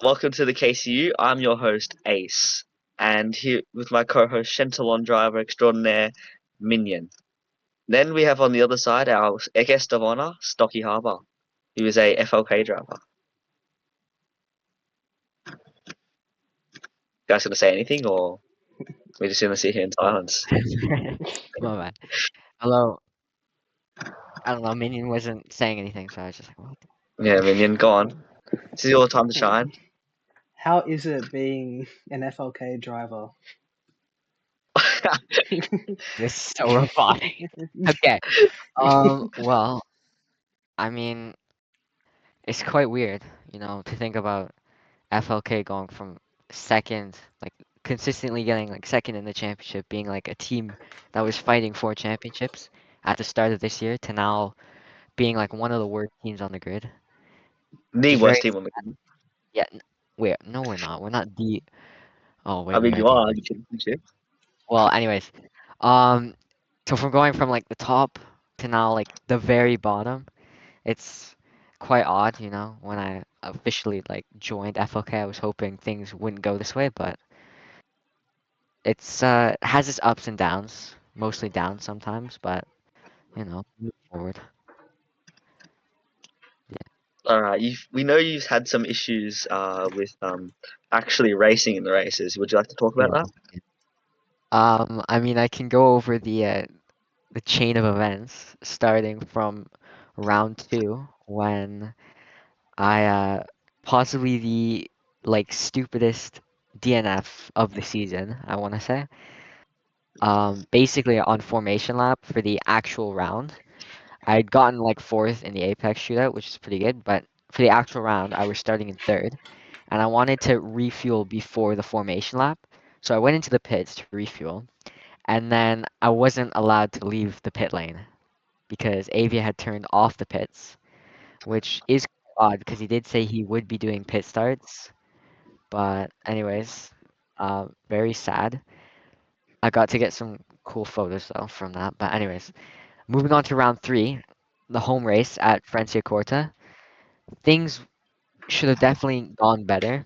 Welcome to the KCU. I'm your host, Ace, and here with my co-host, Shentalon driver extraordinaire, Minion. Then we have on the other side our guest of honor, Stockyharbour, who is a FLK driver. You guys gonna say anything, or we're just gonna sit here in silence? My bad. Hello. I don't know. Minion wasn't saying anything, so I was just like, "What?" Yeah, Minion, go on. This is your time to shine. How is it being an FLK driver? This is so robotic. Okay. Well, I mean, it's quite weird, to think about FLK going from second, like consistently getting like second in the championship, being like a team that was fighting for championships at the start of this year, to now being like one of the worst teams on the grid. The Just very, worst team on the grid. yeah. No, we're not. We're not the. Oh I wait, we mean, are you the. are the championship. Well, anyways, um, so from going from like the top to now like the very bottom, it's quite odd, when I officially like joined FLK, I was hoping things wouldn't go this way, but has its ups and downs, mostly downs sometimes, but move forward. All right, we know you've had some issues with actually racing in the races. Would you like to talk Yeah. about that? I mean, I can go over the chain of events starting from round two when I possibly the like stupidest DNF of the season, I want to say. Basically on formation lap for the actual round, I'd gotten like fourth in the Apex shootout, which is pretty good, but for the actual round, I was starting in third, and I wanted to refuel before the formation lap. So I went into the pits to refuel, and then I wasn't allowed to leave the pit lane because Avia had turned off the pits, which is odd because he did say he would be doing pit starts. But anyways, very sad. I got to get some cool photos though from that. But anyways, moving on to round three, the home race at Franciacorta. Things should have definitely gone better,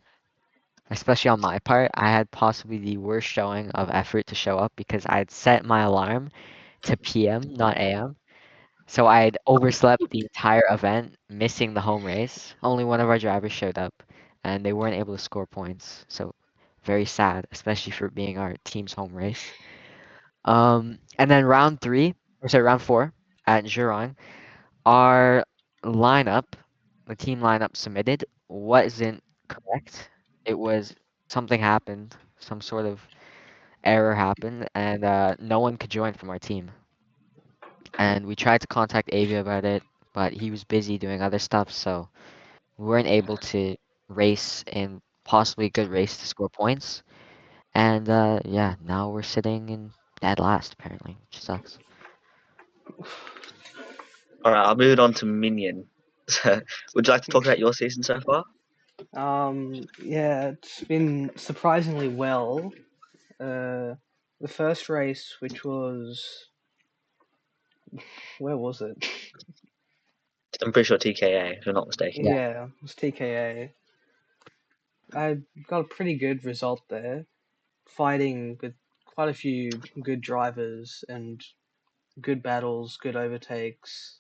especially on my part. I had possibly the worst showing of effort to show up because I had set my alarm to PM, not AM. So I had overslept the entire event, missing the home race. Only one of our drivers showed up, and they weren't able to score points. So very sad, especially for being our team's home race. And then round four at Giron, our lineup, the team lineup submitted wasn't correct. It was something happened, some sort of error happened, and no one could join from our team. And we tried to contact Avia about it, but he was busy doing other stuff, so we weren't able to race in possibly a good race to score points. And yeah, now we're sitting in dead last apparently, which sucks. All right, I'll move it on to Minion. Would you like to talk about your season so far? yeah, it's been surprisingly well. The first race, which was where was it? I'm pretty sure TKA, if I'm not mistaken. Yeah, Yeah, it was TKA. I got a pretty good result there, fighting with quite a few good drivers and good battles, good overtakes.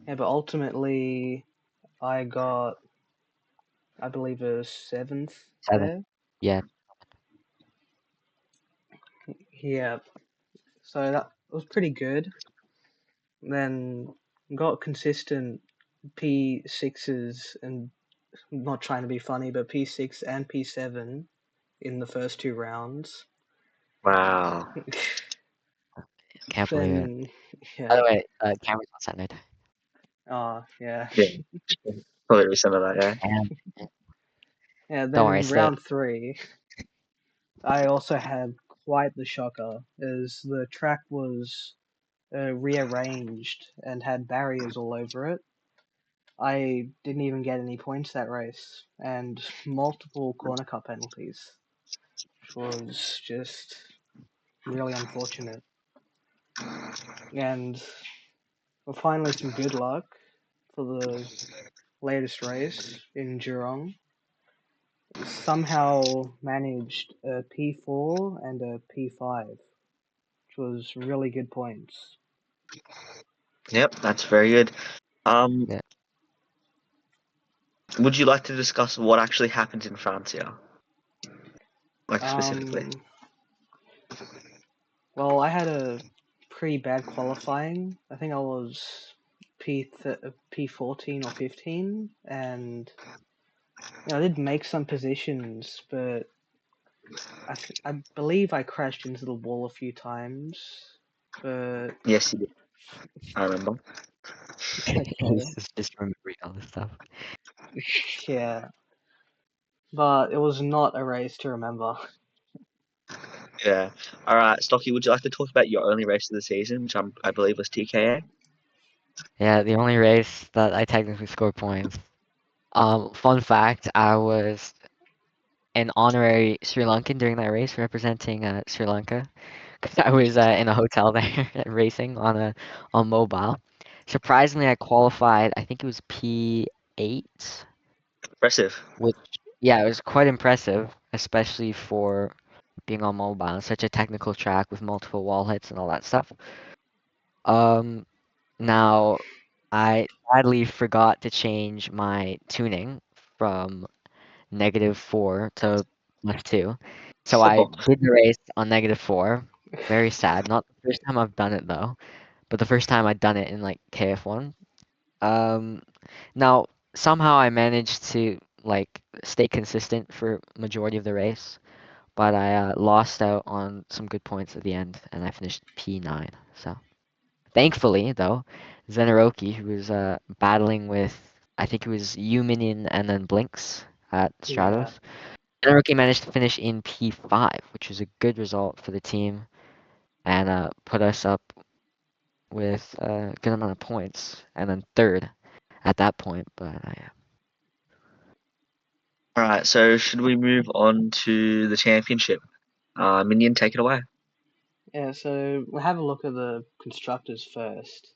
Yeah, but ultimately I got, I believe, a seventh seven. there. Yeah, Yeah, so that was pretty good. Then got consistent P6s and not trying to be funny, but P6 and P7 in the first two rounds. Wow. can't believe it. Then, By the yeah, way, camera's not centered. yeah. Yeah, probably some of that, yeah. And Yeah, don't then worry, in it's the round three, I also had quite the shocker as the track was rearranged and had barriers all over it. I didn't even get any points that race, and multiple corner cut penalties, which was just really unfortunate. And well, finally, some good luck for the latest race in Geelong. somehow managed a P4 and a P5, which was really good points. Yep, that's very good. Um, Yeah. would you like to discuss what actually happened in France here? Like specifically? Um, well, I had a pretty bad qualifying. I think I was P14 or 15, and I did make some positions, but I believe I crashed into the wall a few times. But Yes, you did. I remember. okay, He's just remembering all this stuff. yeah, but it was not a race to remember. Yeah. All right, Stocky, would you like to talk about your only race of the season, which I believe was TKA? Yeah, the only race that I technically scored points. Fun fact, I was an honorary Sri Lankan during that race, representing Sri Lanka. 'Cause I was in a hotel there racing on mobile. Surprisingly, I qualified. I think it was P8, Impressive. which yeah, it was quite impressive, especially for being on mobile. It's such a technical track with multiple wall hits and all that stuff. Um, Now I sadly forgot to change my tuning from -4 to +2. So I Oh, did the race on -4. Very sad. Not the first time I've done it though, but the first time I'd done it in like KF1. Um, Now somehow I managed to like stay consistent for majority of the race, but I lost out on some good points at the end, and I finished P9. So thankfully though, Zenaroki, who was battling with I think it was Uminian and then Blinks at Yeah, Stratos. Rookie managed to finish in P5, which was a good result for the team and put us up with a good amount of points, and then third at that point. But all right. So should we move on to the championship? Minion, take it away. yeah. So we'll have a look at the constructors first.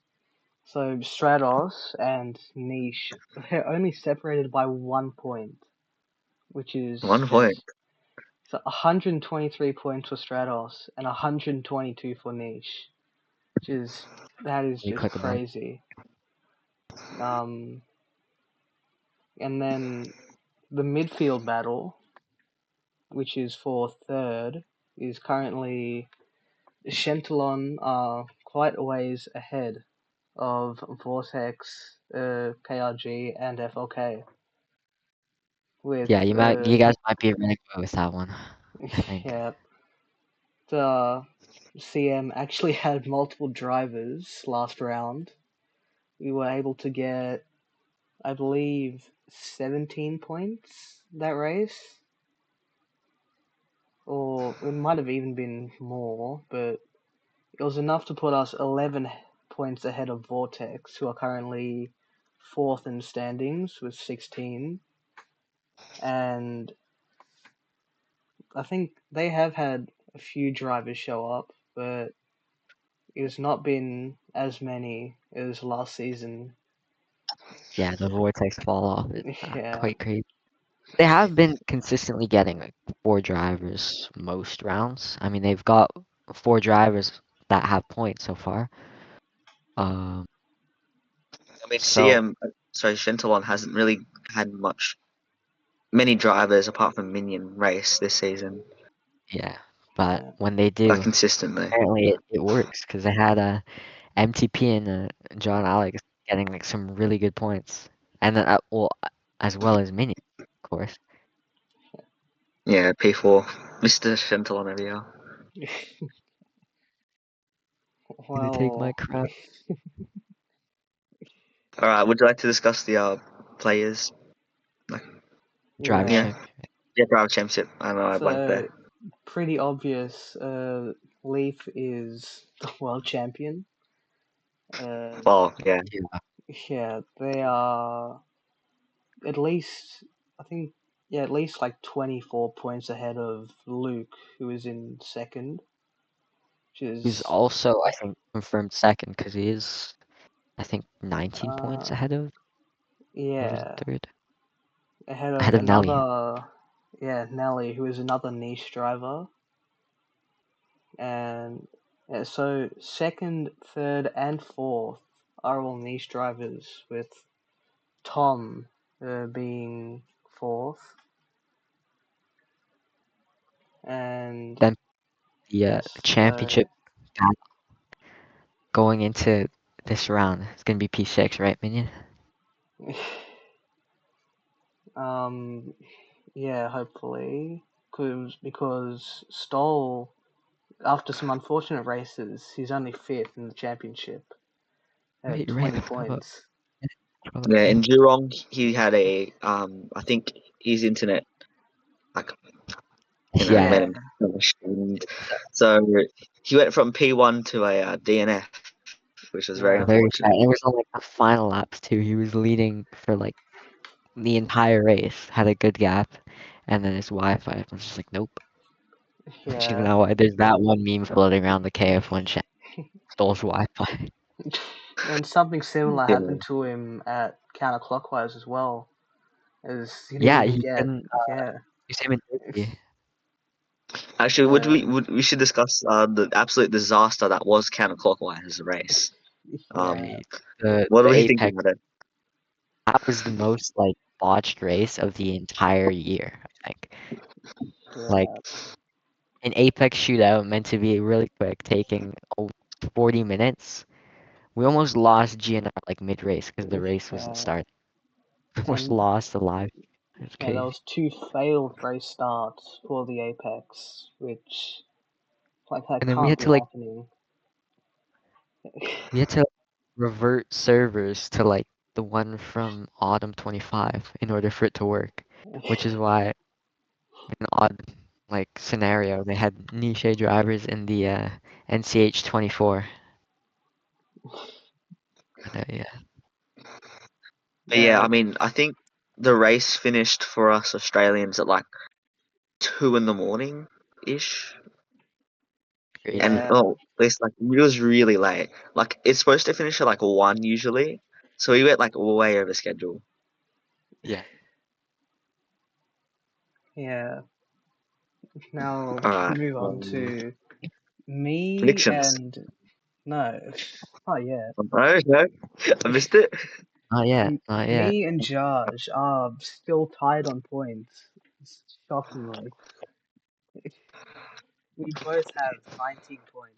So Stratos and Niche, they're only separated by 1 point, which is 1 point. just so 123 points for Stratos and 122 for Niche, which is that is you just quite the bad. crazy. Um, and then the midfield battle, which is for third, is currently Shentalon are quite a ways ahead of Vortex, KRG, and FLK. With Yeah, you guys might be running away with that one, I think. yeah, the CM actually had multiple drivers last round. We were able to get, I believe, 17 points that race, or it might have even been more, but it was enough to put us 11 points ahead of Vortex, who are currently fourth in standings with 16. And I think they have had a few drivers show up, but it's not been as many as last season. Yeah, the Vortex fall off is Yeah, quite crazy. They have been consistently getting like four drivers most rounds. I mean, they've got four drivers that have points so far. Um, I mean, so sorry, Shentalon hasn't really had many drivers apart from Minion race this season, yeah, but yeah. when they like do, consistently. apparently it works because they had MTP and John Alex getting like some really good points, and then as well as Minion, of course. Yeah, P4, Mr. Shentalon over here. Gonna take my Well, crap. All right, would you like to discuss the players? Like, Driver yeah. yeah, champ. yeah, driver championship. I know I blanked So there. pretty obvious. Leaf is the world champion. Uh, Oh, yeah. Yeah, yeah, they are at least, I think, yeah, at least like 24 points ahead of Luke, who is in second, which who's is, also I think confirmed second because he is I think 19 points uh, ahead of whoever's in yeah, third. ahead Ahead of of Nelly. another. yeah, Nelly, who is another niche driver, and yeah, so second, third, and fourth are all niche drivers, with Tom being fourth, and Then the yes, so championship battle going into this round is gonna be P6, right, Minion? um, yeah, hopefully, because Stoll, after some unfortunate races, he's only fifth in the championship at Right, right. 20 points. Yeah, in Geelong, he had a I think his internet like made Yeah, Yeah, him finish, and so he went from P1 to a DNF, which was very yeah, very sad. unfortunate. It was on like the final laps too. He was leading for like the entire race, had a good gap, and then his Wi-Fi was just like, nope. You yeah. know, there's that one meme floating around the KF1 chat. Stole's Wi-Fi. And something similar Yeah. happened to him at counterclockwise as well, as he didn't Yeah, even he get, couldn't. yeah. You see him in Turkey. Actually, Uh, we should discuss the absolute disaster that was counterclockwise as a race. yeah, Right. The What do the we think Apex, about it? that was the most like botched race of the entire year, I think. Like yeah, an Apex shootout meant to be really quick, taking 40 minutes. We almost lost GNR like mid race because the race wasn't yeah. starting. We almost And lost the live. It was yeah, there crazy. was two failed race starts for the Apex, which, like, that And then we can't had be to like happening. we had to revert servers to like the one from Autumn 25 in order for it to work, which is why an odd like scenario they had niche drivers in the NCH 24. Yeah, But yeah, I Yeah, mean, I think the race finished for us Australians at like 2 in the morning ish, and crazy. yeah, oh, it's like it was really late. Like it's supposed to finish at like 1 usually, so we went like way over schedule. Yeah. yeah. Now All we can right, move on to me predictions. and no, oh yeah, No, no, I missed it. Not yet. Not yet. Me and Josh are still tied on points. Shockingly, we both have 19 points.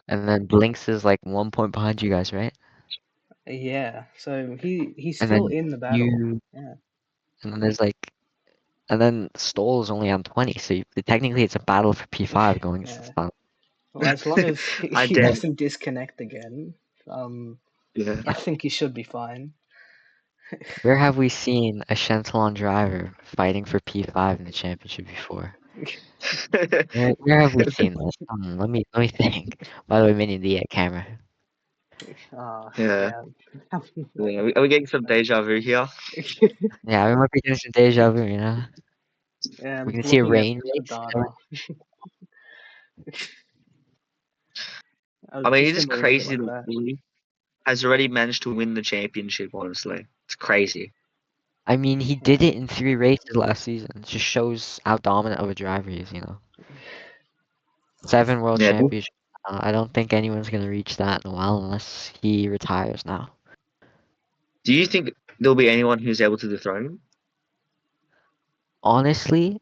And then Blinks is like 1 point behind you guys, right? Yeah, so he's And still then in the battle. you, Yeah, and then there's like, and then Stoll is only on 20, so technically it's a battle for P5 going into the yeah. final. Well, as long as I he dare. doesn't disconnect again, Yeah. I think he should be fine. Where have we seen a Chantalon driver fighting for P5 in the championship before? Where have we seen this? Let me think. By the way, Mini, the camera. Yeah. Yeah. Yeah. Are we getting some deja vu here? Yeah, we might be getting some deja vu, you know? We And can see a looking at rain the race. data, I mean, it just is imagine it crazy like that that. he has already managed to win the championship. Honestly, it's crazy. I mean, he did Yeah. it in 3 races last season. It just shows how dominant of a driver he is, you know? 7 world Yeah. championships. I don't think anyone's gonna reach that in a while unless he retires now. Do you think there'll be anyone who's able to dethrone him? Honestly,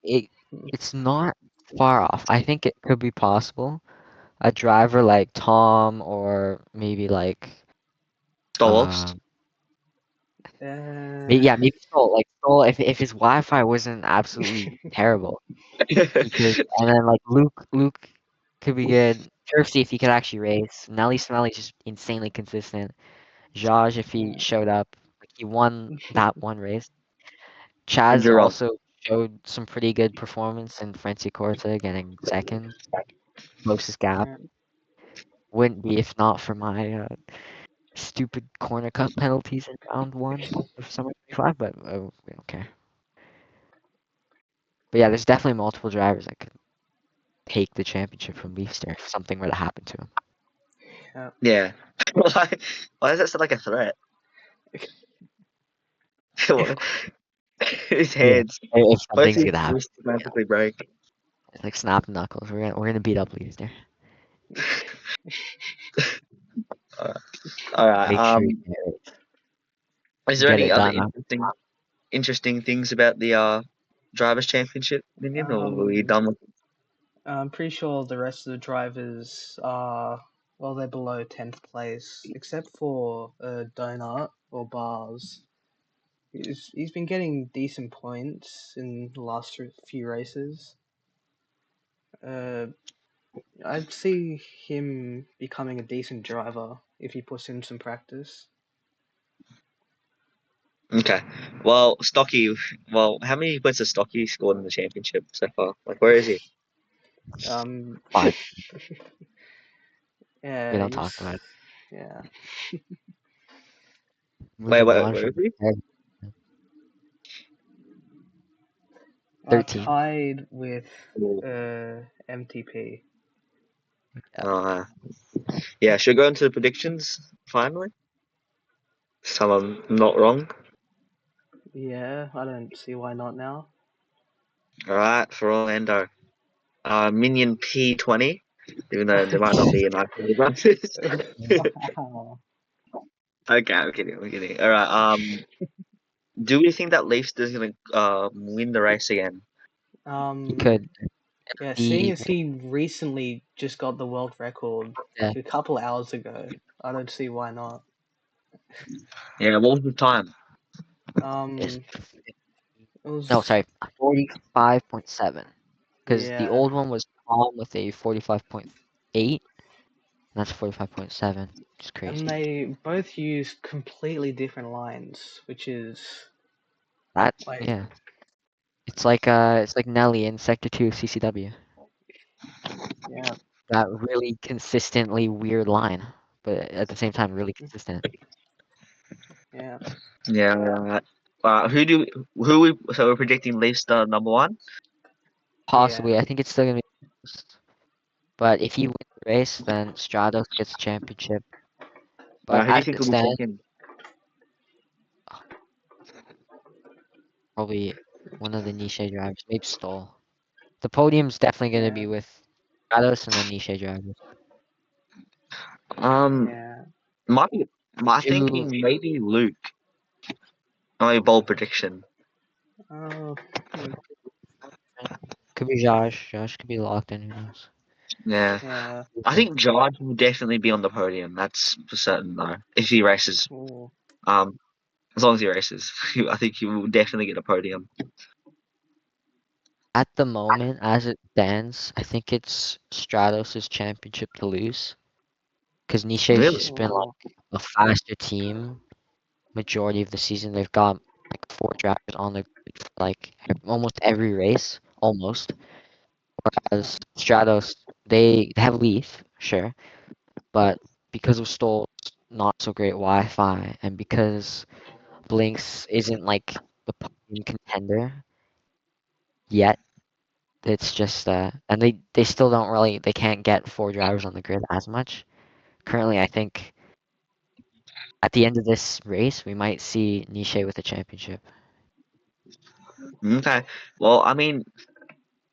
it it's not far off. I think it could be possible. A driver like Tom or maybe like Stolost? um Uh, maybe, yeah, maybe Stoll. Like Stoll, if his Wi-Fi wasn't absolutely terrible, he could. And then like Luke could be good. Turfsy if he could actually race. Nelly Smelly's just insanely consistent. Jaj if he yeah. showed up, like he won that one race. Chaz Durant. also showed some pretty good performance in Franciacorta, getting second, closest gap. Yeah. Wouldn't be if not for my stupid corner cut penalties in round one of Summer 25, but we don't care. But yeah, there's definitely multiple drivers that could take the championship from Leafster if something were to happen to him. Yeah. Yeah. Why, why does that sound like a threat? his Yeah. hands. If Both something's his gonna happen, wrists magically break. it's like snap knuckles. We're gonna beat up Leicester. All right. Make sure Is you there get any it other done. interesting things about the drivers' championship, Minion, or were we Um, done with? I'm pretty sure the rest of the drivers are, well, they're below 10th place, except for Donut or Bars. He's been getting decent points in the last few races. Uh, I'd see him becoming a decent driver if he puts in some practice. Okay. Well, Stocky. Well, how many points has Stocky scored in the championship so far? Like, where is he? Um, Fine. We yeah, don't talk he's about it. yeah. Wait, Moving wait, on where is from he? 13. Tied with Oh, MTP. Uh, yeah, should we go into the predictions finally? Some of them not wrong. Yeah, I don't see why not now. All right, for Orlando. Minion P20, even though there might not be enough buses. Wow. Okay, I'm kidding. I'm kidding. All right. Do we think that Leafs is gonna win the race again? He Um, could. yeah, seeing The as he recently just got the world record uh, like a couple hours ago, I don't see why not. Yeah. What was the time? is Um, it no, was sorry, 45.7. Because the yeah, old one was Tom with a 45.8, and that's 45.7. It's and crazy. they both use completely different lines, which is That like yeah, it's like Nelly in Sector 2 CCW. yeah, That really consistently weird line, but at the same time really consistent. yeah. Yeah. Right. Who we so we're predicting Leafs number one? Yeah. Possibly, I think it's still gonna be close. But if he wins the race, then Stratos gets championship. But Who do you as think it will be stands, second? probably one of the niche drivers, maybe Stoll. The podium's definitely gonna Yeah. be with Stratos and then niche drivers. Um, Yeah. might be. My Two thinking maybe Luke. My bold prediction. Oh, hmm, could be Josh. Josh could be locked in. Who knows? Yeah. yeah. I think George will definitely be on the podium. That's for certain, though. If he races, Ooh. um, as long as he races, I think he will definitely get a podium. At the moment, as it stands, I think it's Stratos' championship to lose because Nisha's Really? just been like Ooh. a faster team majority of the season. They've got like four drivers on the grid for like almost every race, almost. Yeah. As Stratos, they have Leaf, sure, but because of Stoll's not so great Wi-Fi and because Blinks isn't like the podium contender yet. It's just and they still don't really they can't get four drivers on the grid as much. Currently, I think at the end of this race, we might see Niche with the championship. Okay. Well, I mean,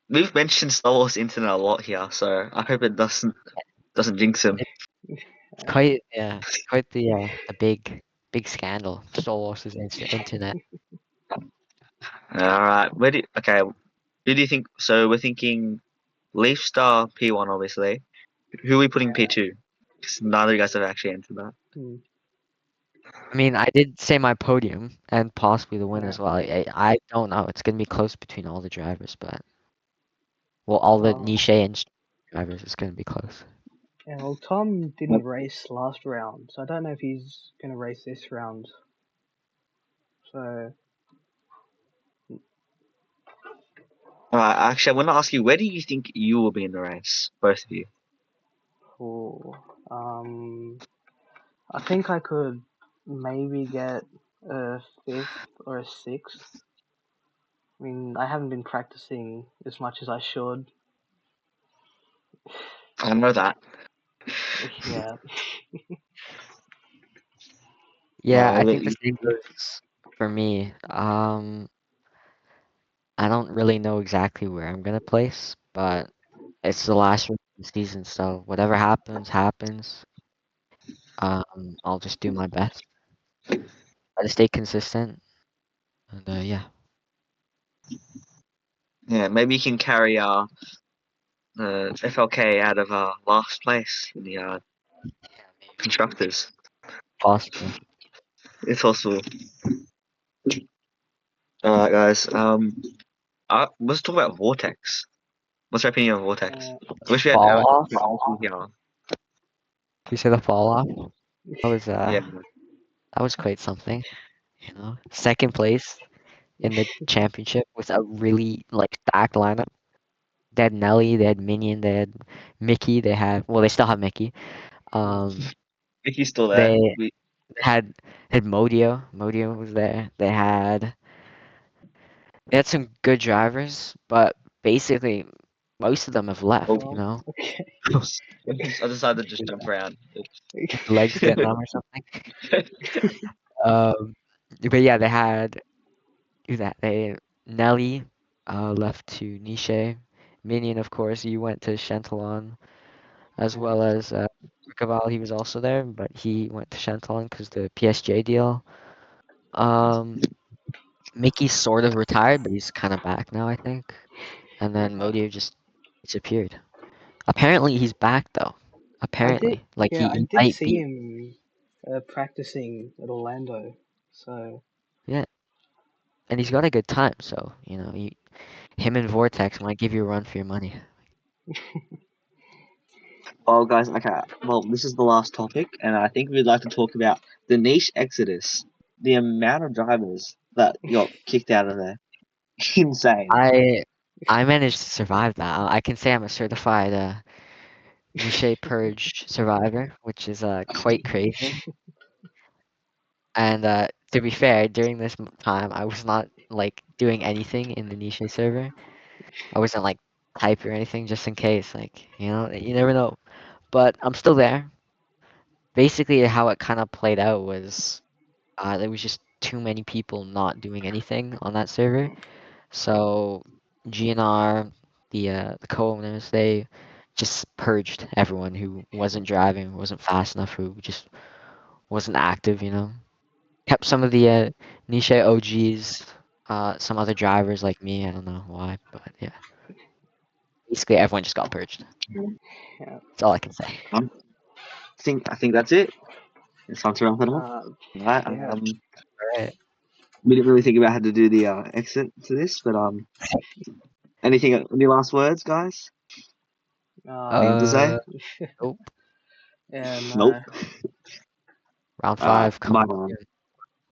we've mentioned Star Wars Internet a lot here, so I hope it doesn't jinx him. It's quite quite the big scandal. Star Wars is internet. All right. Okay? Who do you think? So we're thinking Leaf Star P1, obviously. Who are we putting Yeah. P2? Because neither of you guys have actually answered that. Hmm, I mean, I did say my podium and possibly the win yeah. as well. I don't know. It's gonna be close between all the drivers, but well, all the Oh. Niche and drivers is gonna be close. Yeah. Well, Tom didn't race last round, so I don't know if he's gonna race this round. So, All right. Actually, I want to ask you, where do you think you will be in the race, both of you? ooh, I think I could maybe get a fifth or a sixth. I mean, I haven't been practicing as much as I should. I know that. Yeah. Yeah, Well, I I'll let think the you. same goes for me. I don't really know exactly where I'm gonna place, but it's the last race of the season, so whatever happens, happens. I'll just do my best. Try to stay consistent, and yeah. Yeah, maybe you can carry FLK out of last place in the Yeah, maybe. constructors. Possible. It's possible. Alright, guys. Let's talk about Vortex. What's your opinion on Vortex? Uh, I wish we had Fall our off? Charles here. You say the fall off? That was Yeah, that was quite something, you know. Second place in the championship with a really like stacked lineup. They had Nelly, they had Minion, they had Mickey, they had well they still have Mickey. Um Vicky's still there. they had had Modio. Modio was there. They had some good drivers, but basically most of them have left, you oh, know. okay. Oops. I decided to just jump around. The legs get numb or something. Um but yeah, they had do that. They Nelly left to Niche. Minion, of course, you went to Chantalon, as Yeah. well as Ricaval, he was also there, but he went to Chantalon because the PSJ deal. Um, Mickey sort of retired, but he's kind of back now, I think. And then Uh, Modio just disappeared. Apparently, he's back though. I did. Apparently, like Yeah, I he did might see be. him practicing at Orlando. So Yeah, and he's got a good time. So him and Vortex might give you a run for your money. Well, guys, okay. Well, this is the last topic, and I think we'd like to talk about the niche exodus. The amount of drivers that got kicked out of there. Insane. I I managed to survive that. I can say I'm a certified Niche Purge survivor, which is quite crazy. And to be fair, during this time, I was not like doing anything in the Niche server. I wasn't like type or anything, just in case. Like you never know. But I'm still there. Basically, how it kind of played out was there was just too many people not doing anything on that server. So GNR, the co-owners, they just purged everyone who wasn't driving, wasn't fast enough, who just wasn't active. Kept some of the niche OGs, some other drivers like me. I don't know why, but yeah, basically everyone just got purged. yeah. That's all I can say. I think that's it. It's time to wrap it up. Uh, Right. yeah. All right. We didn't really think about how to do the exit to this, but any last words, guys? Anything to say? Uh, nope. and Nope. Round All right. five Bye. coming.